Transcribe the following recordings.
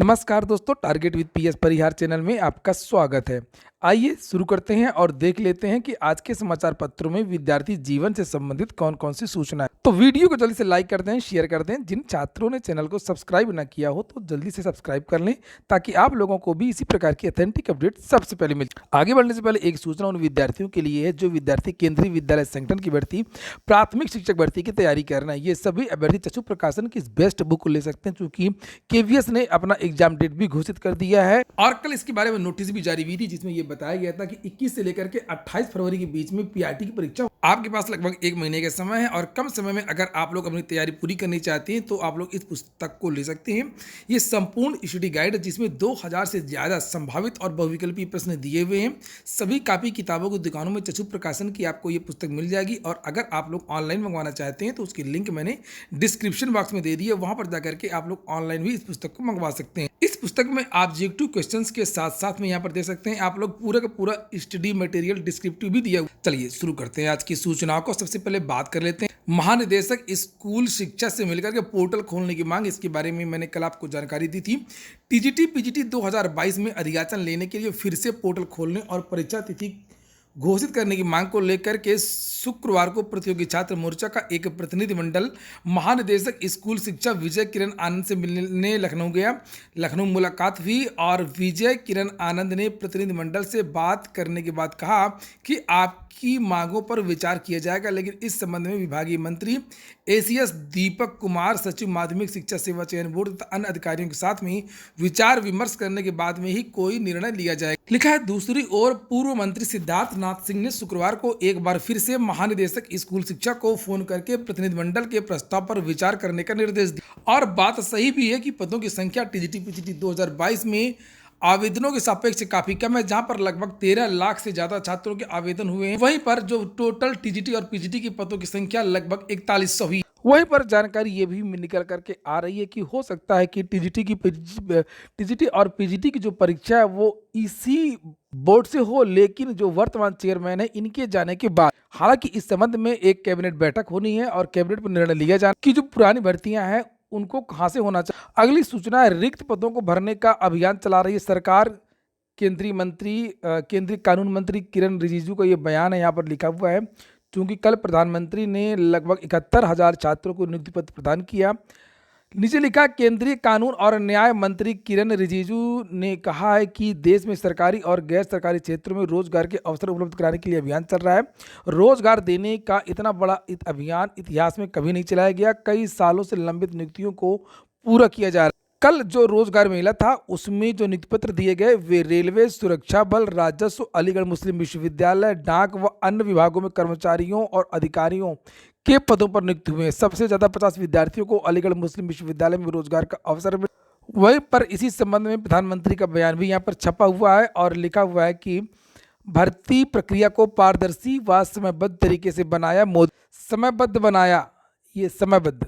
नमस्कार दोस्तों, target with PS Parihar channel में आपका स्वागत है। आइए शुरू करते हैं और देख लेते हैं कि आज के समाचार पत्रों में विद्यार्थी जीवन से संबंधित कौन कौन सी सूचना है। तो वीडियो को जल्दी से लाइक कर दें, शेयर कर दें। जिन छात्रों ने चैनल को सब्सक्राइब ना किया हो तो जल्दी से सब्सक्राइब कर लें ताकि आप लोगों को भी इसी प्रकार की ऑथेंटिक अपडेट सबसे पहले मिले। आगे बढ़ने से पहले एक सूचना उन विद्यार्थियों के लिए है जो विद्यार्थी केंद्रीय विद्यालय संगठन की भर्ती, प्राथमिक शिक्षक भर्ती की तैयारी करना है। ये सभी अभ्यर्थी चक्षु प्रकाशन की बेस्ट बुक को ले सकते हैं, चूंकि केवीएस ने अपना एग्जाम डेट भी घोषित कर दिया है और कल इसके बारे में नोटिस भी जारी हुई थी, जिसमें यह बताया गया था कि 21 से लेकर के 28 फरवरी के बीच में पीआरटी की परीक्षा। आपके पास लगभग 1 महीने का समय है और कम समय में अगर आप लोग अपनी तैयारी पूरी करनी चाहते हैं तो आप लोग इस पुस्तक को ले सकते हैं। ये संपूर्ण स्टडी गाइड है जिसमें 2000 से ज्यादा संभावित और बहुविकल्पी प्रश्न दिए हुए हैं। सभी कापी किताबों की दुकानों में चक्षु प्रकाशन की आपको ये पुस्तक मिल जाएगी और अगर आप लोग ऑनलाइन मंगवाना चाहते हैं तो उसकी लिंक मैंने डिस्क्रिप्शन बॉक्स में दे दी है, वहां पर जाकर के आप लोग ऑनलाइन भी इस पुस्तक को मंगवा सकते हैं। इस पुस्तक में ऑब्जेक्टिव क्वेश्चंस के साथ साथ में यहाँ पर देख सकते हैं आप लोग पूरा का पूरा स्टडी मटेरियल डिस्क्रिप्टिव भी दिया। चलिए शुरू करते हैं आज की सूचनाओं को। सबसे पहले बात कर लेते हैं महानिदेशक स्कूल शिक्षा से मिलकर के पोर्टल खोलने की मांग। इसके बारे में मैंने कल आपको जानकारी दी थी। टीजीटी पीजीटी 2022 में अधियाचन लेने के लिए फिर से पोर्टल खोलने और परीक्षा तिथि घोषित करने की मांग को लेकर के शुक्रवार को प्रतियोगी छात्र मोर्चा का एक प्रतिनिधिमंडल महानिदेशक स्कूल शिक्षा विजय किरण आनंद से मिलने लखनऊ गया। लखनऊ मुलाकात हुई और विजय किरण आनंद ने प्रतिनिधिमंडल से बात करने के बाद कहा कि आपकी मांगों पर विचार किया जाएगा, लेकिन इस संबंध में विभागीय मंत्री एसीएस दीपक कुमार, सचिव माध्यमिक शिक्षा सेवा चयन बोर्ड तथा अन्य अधिकारियों के साथ में विचार विमर्श करने के बाद में ही कोई निर्णय लिया जाएगा। लिखा है दूसरी ओर पूर्व मंत्री सिद्धार्थ नाथ सिंह ने शुक्रवार को एक बार फिर से महानिदेशक स्कूल शिक्षा को फोन करके प्रतिनिधिमंडल के प्रस्ताव पर विचार करने का निर्देश दिया। और बात सही भी है कि पदों की संख्या टीजीटी पीजीटी 2022 में आवेदनों के सापेक्ष काफी कम है, जहां पर लगभग 13 लाख से ज्यादा छात्रों के आवेदन हुए हैं। वहीं पर जो टोटल टीजीटी और पीजीटी की पदों की संख्या लगभग 4100 हुई। वहीं पर जानकारी ये भी निकल करके आ रही है कि हो सकता है कि टीजीटी और पीजीटी की जो परीक्षा है वो इसी बोर्ड से हो, लेकिन जो वर्तमान चेयरमैन है इनके जाने के बाद, हालांकि इस संबंध में एक कैबिनेट बैठक होनी है और कैबिनेट पर निर्णय लिया जाना कि जो पुरानी भर्तियां हैं उनको कहां से होना चाहिए। अगली सूचना है रिक्त पदों को भरने का अभियान चला रही है सरकार। केंद्रीय कानून मंत्री किरण रिजिजू का ये बयान है, यहाँ पर लिखा हुआ है। चूंकि कल प्रधानमंत्री ने लगभग 71,000 छात्रों को नियुक्ति पत्र प्रदान किया। नीचे लिखा केंद्रीय कानून और न्याय मंत्री किरण रिजिजू ने कहा है कि देश में सरकारी और गैर सरकारी क्षेत्रों में रोजगार के अवसर उपलब्ध कराने के लिए अभियान चल रहा है। रोजगार देने का इतना बड़ा अभियान इतिहास में कभी नहीं चलाया गया। कई सालों से लंबित नियुक्तियों को पूरा किया जा रहा है। कल जो रोजगार मेला था उसमें जो नियुक्ति पत्र दिए गए वे रेलवे, सुरक्षा बल, राजस्व, अलीगढ़ मुस्लिम विश्वविद्यालय, डाक व अन्य विभागों में कर्मचारियों और अधिकारियों के पदों पर नियुक्त हुए हैं। सबसे ज्यादा 50 विद्यार्थियों को अलीगढ़ मुस्लिम विश्वविद्यालय में रोजगार का अवसर मिला। वहीं पर इसी संबंध में प्रधानमंत्री का बयान भी यहाँ पर छपा हुआ है और लिखा हुआ है कि भर्ती प्रक्रिया को पारदर्शी व समयबद्ध तरीके से बनाया। मोदी समयबद्ध बनाया, ये समयबद्ध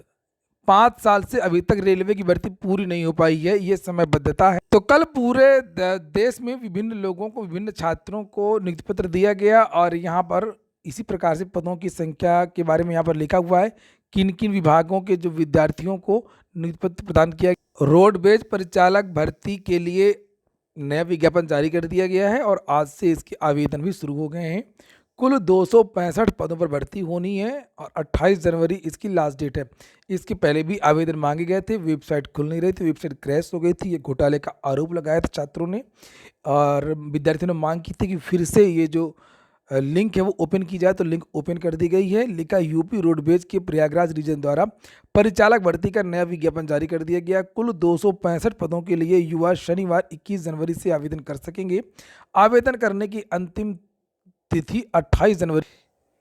5 साल से अभी तक रेलवे की भर्ती पूरी नहीं हो पाई है, ये समयबद्धता है। तो कल पूरे देश में विभिन्न लोगों को, विभिन्न छात्रों को नियुक्ति पत्र दिया गया और यहाँ पर इसी प्रकार से पदों की संख्या के बारे में यहाँ पर लिखा हुआ है किन किन विभागों के जो विद्यार्थियों को नियुक्ति पत्र प्रदान किया। रोडवेज परिचालक भर्ती के लिए नया विज्ञापन जारी कर दिया गया है और आज से इसके आवेदन भी शुरू हो गए हैं। कुल 265 पदों पर भर्ती होनी है और 28 जनवरी इसकी लास्ट डेट है। इसके पहले भी आवेदन मांगे गए थे, वेबसाइट खुल नहीं रही थी, वेबसाइट क्रैश हो गई थी। ये घोटाले का आरोप लगाया था छात्रों ने और विद्यार्थियों ने मांग की थी कि फिर से ये जो लिंक है वो ओपन की जाए, तो लिंक ओपन कर दी गई है। लिखा यूपी रोडवेज के प्रयागराज रीजन द्वारा परिचालक भर्ती का नया विज्ञापन जारी कर दिया गया। कुल 265 पदों के लिए युवा शनिवार 21 जनवरी से आवेदन कर सकेंगे। आवेदन करने की अंतिम तिथि 28 जनवरी।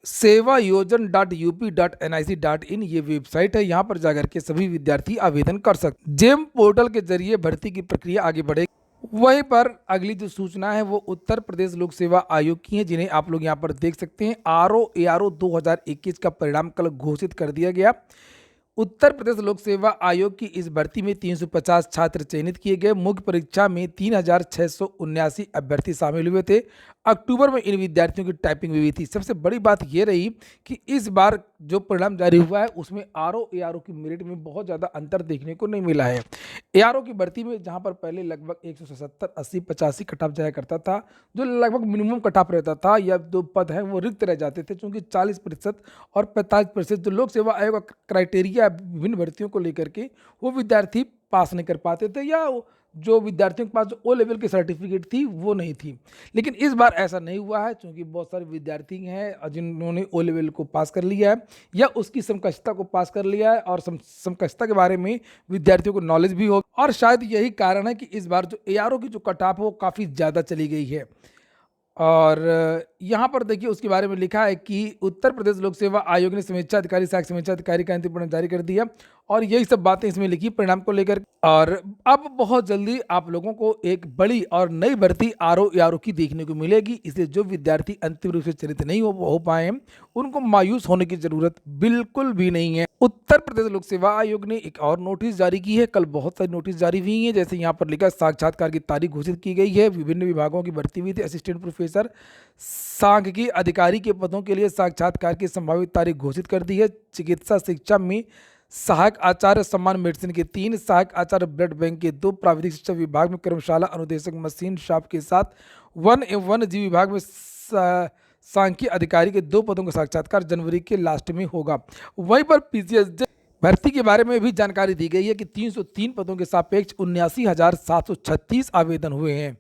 sevayojan.up.nic.in ये वेबसाइट है, यहाँ पर जाकर के सभी विद्यार्थी आवेदन कर सकते। जेम पोर्टल के जरिए भर्ती की प्रक्रिया आगे बढ़ेगी। वहीं पर अगली जो सूचना है वो उत्तर प्रदेश लोक सेवा आयोग की है, जिन्हें आप लोग यहाँ पर देख सकते हैं। ARO 2021 का परिणाम कल घोषित कर दिया गया। उत्तर प्रदेश लोक सेवा आयोग की इस भर्ती में 350 छात्र चयनित किए गए। मुख्य परीक्षा में 3679 अभ्यर्थी शामिल हुए थे। अक्टूबर में इन विद्यार्थियों की टाइपिंग हुई थी। सबसे बड़ी बात यह रही कि इस बार जो परिणाम जारी हुआ है उसमें आरओ एआरओ की मेरिट में बहुत ज़्यादा अंतर देखने को नहीं मिला है। एआरओ की भर्ती में जहां पर पहले लगभग 177 80 85 कट ऑफ जाया करता था, जो लगभग मिनिमम कट ऑफ रहता था, या दो पद हैं वो रिक्त रह जाते थे, क्योंकि 40% और 45% जो लोक सेवा आयोग का क्राइटेरिया विभिन्न भर्तियों को लेकर के वो विद्यार्थी पास नहीं कर पाते थे, या जो विद्यार्थियों के पास जो ओ लेवल की सर्टिफिकेट थी वो नहीं थी। लेकिन इस बार ऐसा नहीं हुआ है, क्योंकि बहुत सारे विद्यार्थी हैं जिन्होंने ओ लेवल को पास कर लिया है या उसकी समकक्षता को पास कर लिया है, और समकक्षता के बारे में विद्यार्थियों को नॉलेज भी हो, और शायद यही कारण है कि इस बार जो एआरओ की जो कट ऑफ है वो काफ़ी ज़्यादा चली गई है। और यहाँ पर देखिए उसके बारे में लिखा है कि उत्तर प्रदेश लोक सेवा आयोग ने समीक्षा अधिकारी सहायक समीक्षा अधिकारी का अंतिम परिणाम जारी कर दिया, और यही सब बातें इसमें लिखी परिणाम को लेकर। और अब बहुत जल्दी आप लोगों को एक बड़ी और नई भर्ती आरओ एआरओ की देखने को मिलेगी, इसलिए जो विद्यार्थी अंतिम रूप से चयनित नहीं हो पाए हैं उनको मायूस होने की जरूरत बिल्कुल भी नहीं है। उत्तर प्रदेश लोक सेवा आयोग ने एक और नोटिस जारी की है। कल बहुत सारी नोटिस जारी हुई हैं, जैसे यहाँ पर लिखा साक्षात्कार की तारीख घोषित की गई है। विभिन्न विभागों की भर्ती हुई थी। असिस्टेंट प्रोफेसर सांख्यिकी अधिकारी के पदों के लिए साक्षात्कार की संभावित तारीख घोषित कर दी है। चिकित्सा शिक्षा में सहायक आचार्य सम्मान मेडिसिन के 3, सहायक आचार्य ब्लड बैंक के 2, प्राविधिक शिक्षा विभाग में कर्मशाला अनुदेशक मशीन शॉप के साथ 1 विभाग में सांख्यिकी अधिकारी के 2 पदों का साक्षात्कार जनवरी के लास्ट में होगा। वहीं पर पीसीएस भर्ती के बारे में भी जानकारी दी गई है कि 303 पदों के सापेक्ष 79,736 आवेदन हुए हैं,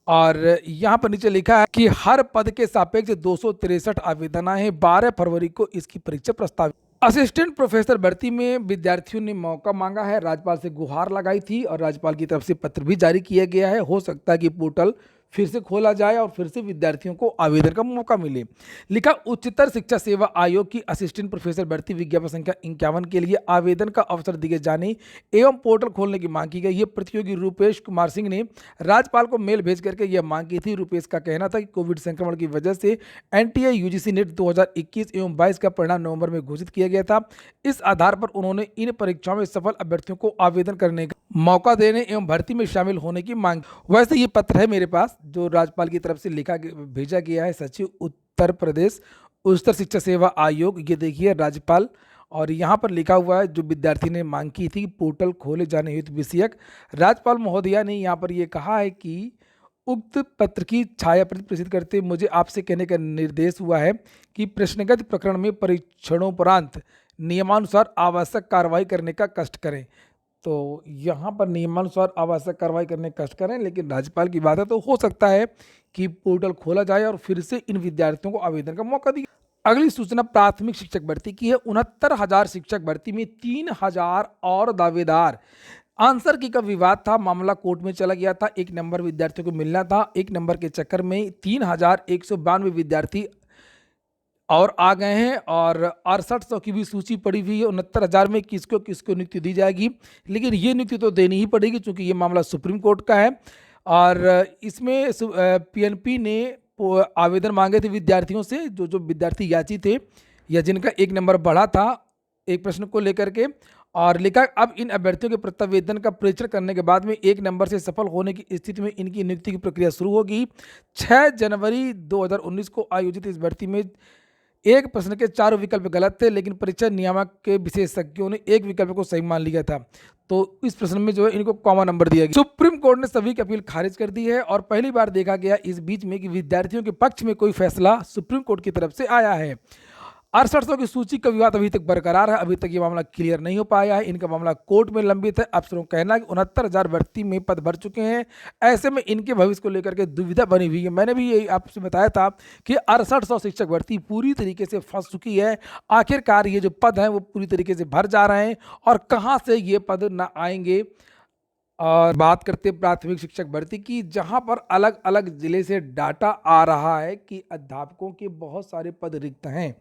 और यहाँ पर नीचे लिखा है कि हर पद के सापेक्ष 263 आवेदन आए हैं। 12 फरवरी को इसकी परीक्षा प्रस्तावित। असिस्टेंट प्रोफेसर भर्ती में विद्यार्थियों ने मौका मांगा है, राज्यपाल से गुहार लगाई थी, और राज्यपाल की तरफ से पत्र भी जारी किया गया है। हो सकता है कि पोर्टल फिर से खोला जाए और फिर से विद्यार्थियों को आवेदन का मौका मिले। लिखा उच्चतर शिक्षा सेवा आयोग की असिस्टेंट प्रोफेसर भर्ती विज्ञापन संख्या 51 के लिए आवेदन का अवसर दिए जाने एवं पोर्टल खोलने की मांग की गई है। प्रतियोगी रूपेश कुमार सिंह ने राज्यपाल को मेल भेज करके यह मांग की थी। रूपेश का कहना था कि कोविड संक्रमण की वजह से एनटीए यूजीसी नेट 2021 एवं 22 का परिणाम नवंबर में घोषित किया गया था। इस आधार पर उन्होंने इन परीक्षाओं में सफल अभ्यर्थियों को आवेदन करने का मौका देने एवं भर्ती में शामिल होने की मांग। वैसे ये पत्र है मेरे पास जो राज्यपाल की तरफ से भेजा गया है। सचिव उत्तर प्रदेश उच्चतर शिक्षा सेवा आयोग, ये देखिए राज्यपाल, और यहाँ पर लिखा हुआ है जो विद्यार्थी ने मांग की थी पोर्टल खोले जाने हेतु विषयक। राज्यपाल महोदया ने यहाँ पर ये कहा है कि उक्त पत्र की छाया प्रति प्रसिद्ध करते मुझे आपसे कहने का निर्देश हुआ है कि प्रश्नगत प्रकरण में परीक्षणोपरांत नियमानुसार आवश्यक कार्रवाई करने का कष्ट करें। तो यहाँ पर नियमानुसार आवश्यक कार्रवाई करने का कष्ट करें, लेकिन राज्यपाल की बात है तो हो सकता है कि पोर्टल खोला जाए और फिर से इन विद्यार्थियों को आवेदन का मौका दिया। अगली सूचना प्राथमिक शिक्षक भर्ती की है। 69,000 शिक्षक भर्ती में 3,000 और दावेदार। आंसर की का विवाद था, मामला कोर्ट में चला गया था। 1 नंबर विद्यार्थियों को मिलना था। 1 नंबर के चक्कर में 3,192 विद्यार्थी और आ गए हैं, और 6800 की भी सूची पड़ी हुई है। 69,000 में किसको किसको नियुक्ति दी जाएगी, लेकिन ये नियुक्ति तो देनी ही पड़ेगी क्योंकि ये मामला सुप्रीम कोर्ट का है। और इसमें पीएनपी ने आवेदन मांगे थे विद्यार्थियों से, जो विद्यार्थी याची थे या जिनका 1 नंबर बढ़ा था एक प्रश्न को लेकर के, और लिखा अब इन अभ्यर्थियों के प्रत्यावेदन का परीक्षण करने के बाद में 1 नंबर से सफल होने की स्थिति में इनकी नियुक्ति की प्रक्रिया शुरू होगी। 6 जनवरी 2019 को आयोजित इस भर्ती में एक प्रश्न के 4 विकल्प गलत थे, लेकिन परीक्षा नियामक के विशेषज्ञों ने एक विकल्प को सही मान लिया था, तो इस प्रश्न में जो है इनको कॉमन नंबर दिया गया। सुप्रीम कोर्ट ने सभी की अपील खारिज कर दी है, और पहली बार देखा गया इस बीच में कि विद्यार्थियों के पक्ष में कोई फैसला सुप्रीम कोर्ट की तरफ से आया है। 6800 की सूची का विवाद अभी तक बरकरार है। अभी तक ये मामला क्लियर नहीं हो पाया है। इनका मामला कोर्ट में लंबित है। अफसरों का कहना है कि 69,000 भर्ती में पद भर चुके हैं, ऐसे में इनके भविष्य को लेकर के दुविधा बनी हुई है। मैंने भी यही आपसे बताया था कि 6800 शिक्षक भर्ती पूरी तरीके से फंस चुकी है। आखिरकार ये जो पद हैं वो पूरी तरीके से भर जा रहे हैं, और कहाँ से ये पद ना आएंगे। और बात करते प्राथमिक शिक्षक भर्ती की, जहां पर अलग अलग जिले से डाटा आ रहा है कि अध्यापकों के बहुत सारे पद रिक्त हैं,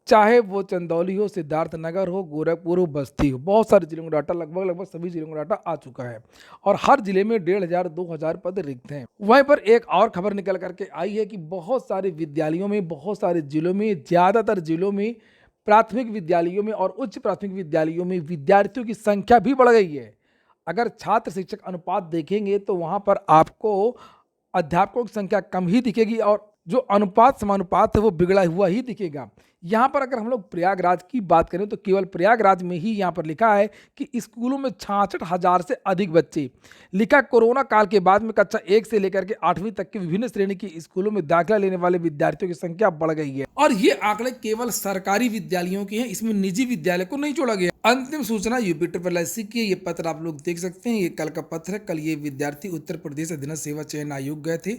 चाहे वो चंदौली हो, सिद्धार्थनगर हो, गोरखपुर हो, बस्ती हो। बहुत सारे जिलों का डाटा, लगभग सभी जिलों का डाटा आ चुका है, और हर जिले में 1,500 2,000 पद रिक्त हैं। वहीं पर एक और खबर निकल करके आई है कि बहुत सारे विद्यालयों में, बहुत सारे जिलों में, ज़्यादातर जिलों में प्राथमिक विद्यालयों में और उच्च प्राथमिक विद्यालयों में विद्यार्थियों की संख्या भी बढ़ गई है। अगर छात्र शिक्षक अनुपात देखेंगे तो वहाँ पर आपको अध्यापकों की संख्या कम ही दिखेगी, और जो अनुपात समानुपात है वो बिगड़ा हुआ ही दिखेगा। यहाँ पर अगर हम लोग प्रयागराज की बात करें तो केवल प्रयागराज में ही यहाँ पर लिखा है कि स्कूलों में 66,000 से अधिक बच्चे। लिखा कोरोना काल के बाद में कक्षा 1 से लेकर के 8वीं तक के विभिन्न श्रेणी की स्कूलों में दाखिला लेने वाले विद्यार्थियों की संख्या बढ़ गई है और ये आंकड़े केवल सरकारी विद्यालयों के हैं, इसमें निजी विद्यालय को नहीं जोड़ा गया। अंतिम सूचना यूपी ट्रिपल एससी की है। ये पत्र आप लोग देख सकते हैं, ये कल का पत्र है। कल ये विद्यार्थी उत्तर प्रदेश अधीनस्थ सेवा चयन आयोग गए थे।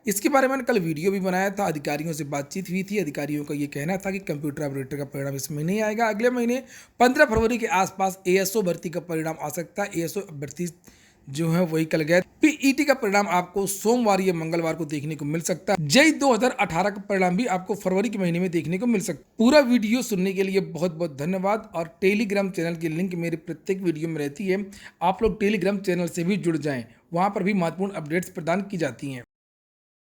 इसके बारे में मैंने कल वीडियो भी बनाया था, अधिकारियों से बातचीत हुई थी। अधिकारियों का ये कहना था कि कंप्यूटर ऑपरेटर का परिणाम इस महीने ही आएगा। अगले महीने 15 फरवरी के आसपास एएसओ भर्ती का परिणाम आ सकता है। एएसओ भर्ती जो है वही कल गए। पीईटी का परिणाम आपको सोमवार या मंगलवार को देखने को मिल सकता है। जेई 2018 का परिणाम भी आपको फरवरी के महीने में देखने को मिल सकता है। पूरा वीडियो सुनने के लिए बहुत बहुत धन्यवाद। और टेलीग्राम चैनल की लिंक मेरे प्रत्येक वीडियो में रहती है, आप लोग टेलीग्राम चैनल से भी जुड़ जाएं, वहां पर भी महत्वपूर्ण अपडेट्स प्रदान की जाती हैं।